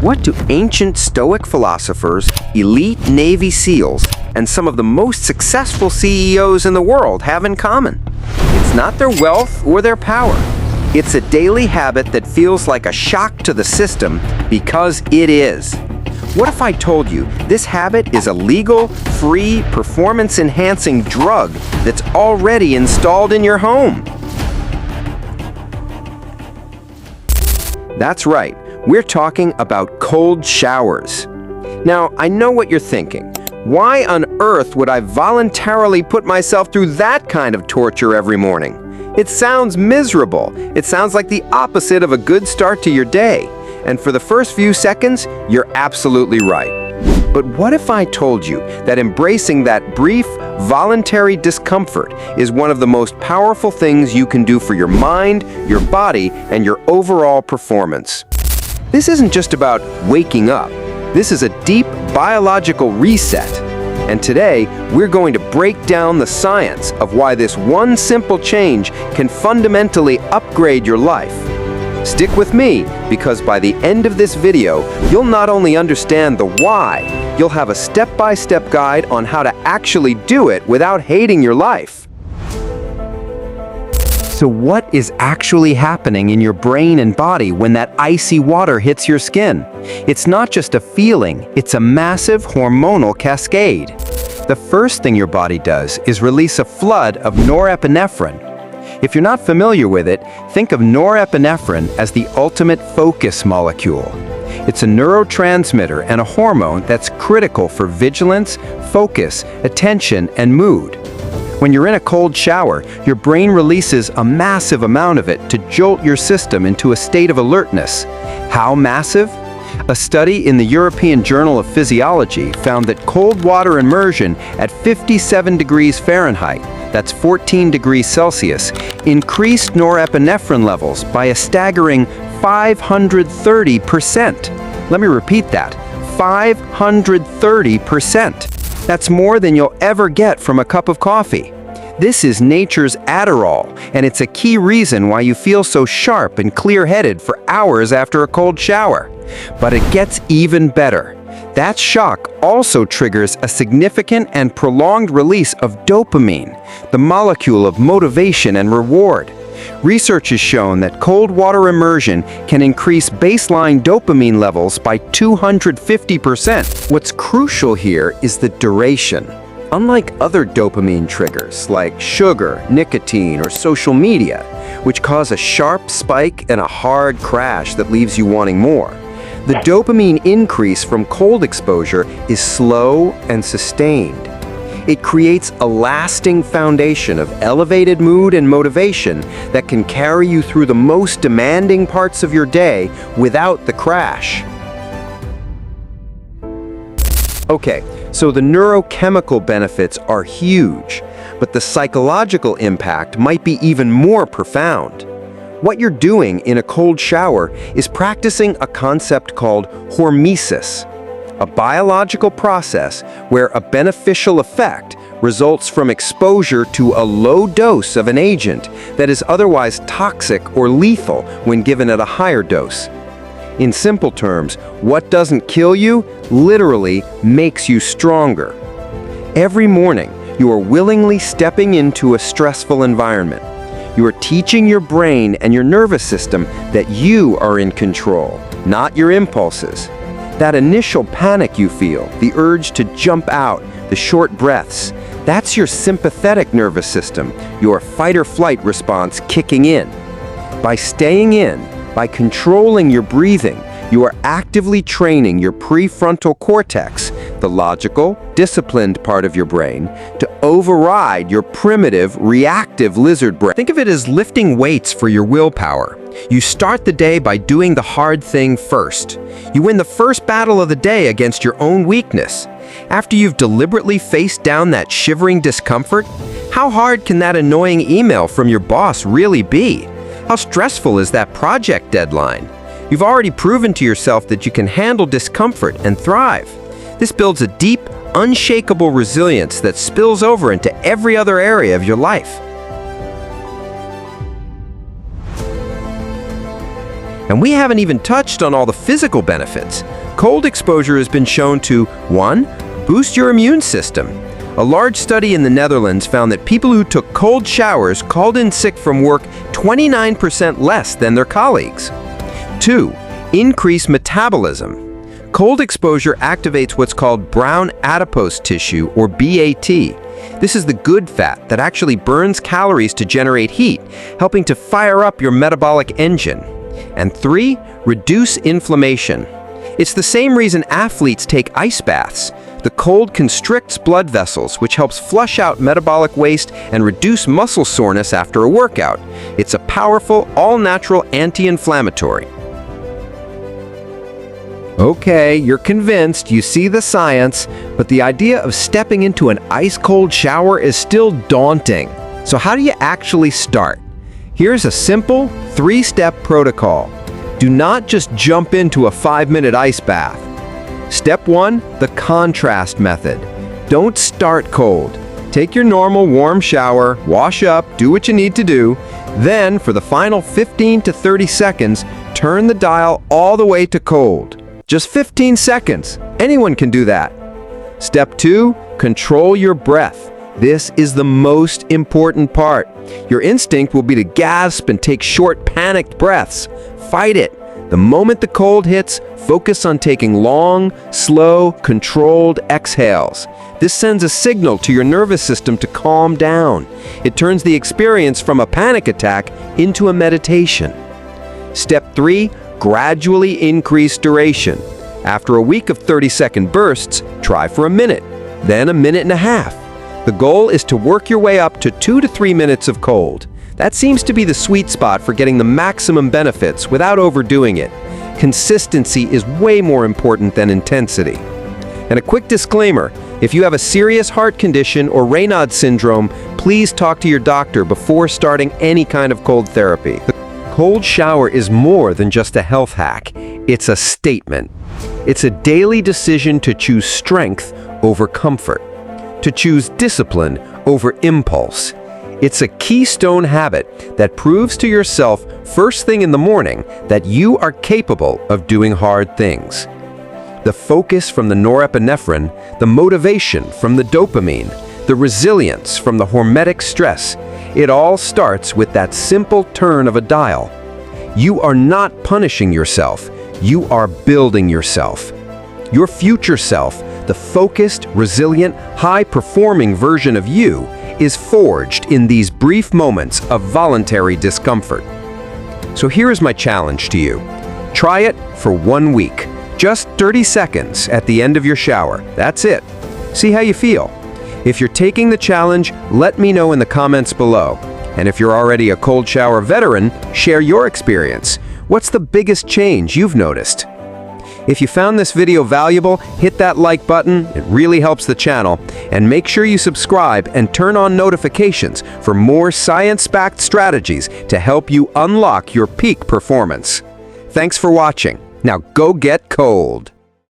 What do ancient Stoic philosophers, elite Navy SEALs, and some of the most successful CEOs in the world have in common? It's not their wealth or their power. It's a daily habit that feels like a shock to the system because it is. What if I told you this habit is a legal, free, performance-enhancing drug that's already installed in your home? That's right. We're talking about cold showers. Now, I know what you're thinking. Why on earth would I voluntarily put myself through that kind of torture every morning? It sounds miserable. It sounds like the opposite of a good start to your day. And for the first few seconds, you're absolutely right. But what if I told you that embracing that brief, voluntary discomfort is one of the most powerful things you can do for your mind, your body, and your overall performance? This isn't just about waking up. This is a deep biological reset. And today, we're going to break down the science of why this one simple change can fundamentally upgrade your life. Stick with me, because by the end of this video, you'll not only understand the why, you'll have a step-by-step guide on how to actually do it without hating your life. So what is actually happening in your brain and body when that icy water hits your skin? It's not just a feeling, it's a massive hormonal cascade. The first thing your body does is release a flood of norepinephrine. If you're not familiar with it, think of norepinephrine as the ultimate focus molecule. It's a neurotransmitter and a hormone that's critical for vigilance, focus, attention, and mood. When you're in a cold shower, your brain releases a massive amount of it to jolt your system into a state of alertness. How massive? A study in the European Journal of Physiology found that cold water immersion at 57 degrees Fahrenheit, that's 14 degrees Celsius, increased norepinephrine levels by a staggering 530%. Let me repeat that, 530%. That's more than you'll ever get from a cup of coffee. This is nature's Adderall, and it's a key reason why you feel so sharp and clear-headed for hours after a cold shower. But it gets even better. That shock also triggers a significant and prolonged release of dopamine, the molecule of motivation and reward. Research has shown that cold water immersion can increase baseline dopamine levels by 250%. What's crucial here is the duration. Unlike other dopamine triggers like sugar, nicotine, or social media, which cause a sharp spike and a hard crash that leaves you wanting more, the dopamine increase from cold exposure is slow and sustained. It creates a lasting foundation of elevated mood and motivation that can carry you through the most demanding parts of your day without the crash. Okay, so the neurochemical benefits are huge, but the psychological impact might be even more profound. What you're doing in a cold shower is practicing a concept called hormesis, a biological process where a beneficial effect results from exposure to a low dose of an agent that is otherwise toxic or lethal when given at a higher dose. In simple terms, what doesn't kill you literally makes you stronger. Every morning, you are willingly stepping into a stressful environment. You are teaching your brain and your nervous system that you are in control, not your impulses. That initial panic you feel, the urge to jump out, the short breaths, that's your sympathetic nervous system, your fight-or-flight response kicking in. By staying in, by controlling your breathing, you are actively training your prefrontal cortex, the logical, disciplined part of your brain, to override your primitive, reactive lizard brain. Think of it as lifting weights for your willpower. You start the day by doing the hard thing first. You win the first battle of the day against your own weakness. After you've deliberately faced down that shivering discomfort, how hard can that annoying email from your boss really be? How stressful is that project deadline? You've already proven to yourself that you can handle discomfort and thrive. This builds a deep, unshakable resilience that spills over into every other area of your life. And we haven't even touched on all the physical benefits. Cold exposure has been shown to 1. Boost your immune system. A large study in the Netherlands found that people who took cold showers called in sick from work 29% less than their colleagues. 2. Increase metabolism. Cold exposure activates what's called brown adipose tissue, or BAT. This is the good fat that actually burns calories to generate heat, helping to fire up your metabolic engine. And 3. Reduce inflammation. It's the same reason athletes take ice baths. The cold constricts blood vessels, which helps flush out metabolic waste and reduce muscle soreness after a workout. It's a powerful, all-natural anti-inflammatory. Okay, you're convinced, you see the science, but the idea of stepping into an ice-cold shower is still daunting. So how do you actually start? Here's a simple 3-step protocol. Do not just jump into a 5-minute ice bath. Step 1, the contrast method. Don't start cold. Take your normal warm shower, wash up, do what you need to do. Then, for the final 15 to 30 seconds, turn the dial all the way to cold. Just 15 seconds. Anyone can do that. Step 2, control your breath. This is the most important part. Your instinct will be to gasp and take short, panicked breaths. Fight it. The moment the cold hits, focus on taking long, slow, controlled exhales. This sends a signal to your nervous system to calm down. It turns the experience from a panic attack into a meditation. Step 3, gradually increase duration. After a week of 30-second bursts, try for a minute, then a minute and a half. The goal is to work your way up to 2 to 3 minutes of cold. That seems to be the sweet spot for getting the maximum benefits without overdoing it. Consistency is way more important than intensity. And a quick disclaimer, if you have a serious heart condition or Raynaud's syndrome, please talk to your doctor before starting any kind of cold therapy. The cold shower is more than just a health hack. It's a statement. It's a daily decision to choose strength over comfort, to choose discipline over impulse. It's a keystone habit that proves to yourself first thing in the morning that you are capable of doing hard things. The focus from the norepinephrine, the motivation from the dopamine, the resilience from the hormetic stress, it all starts with that simple turn of a dial. You are not punishing yourself, you are building yourself. Your future self, the focused, resilient, high-performing version of you, is forged in these brief moments of voluntary discomfort. So here is my challenge to you. Try it for 1 week. Just 30 seconds at the end of your shower. That's it. See how you feel. If you're taking the challenge, let me know in the comments below. And if you're already a cold shower veteran, share your experience. What's the biggest change you've noticed? If you found this video valuable, hit that like button, it really helps the channel, and make sure you subscribe and turn on notifications for more science-backed strategies to help you unlock your peak performance. Thanks for watching. Now go get cold.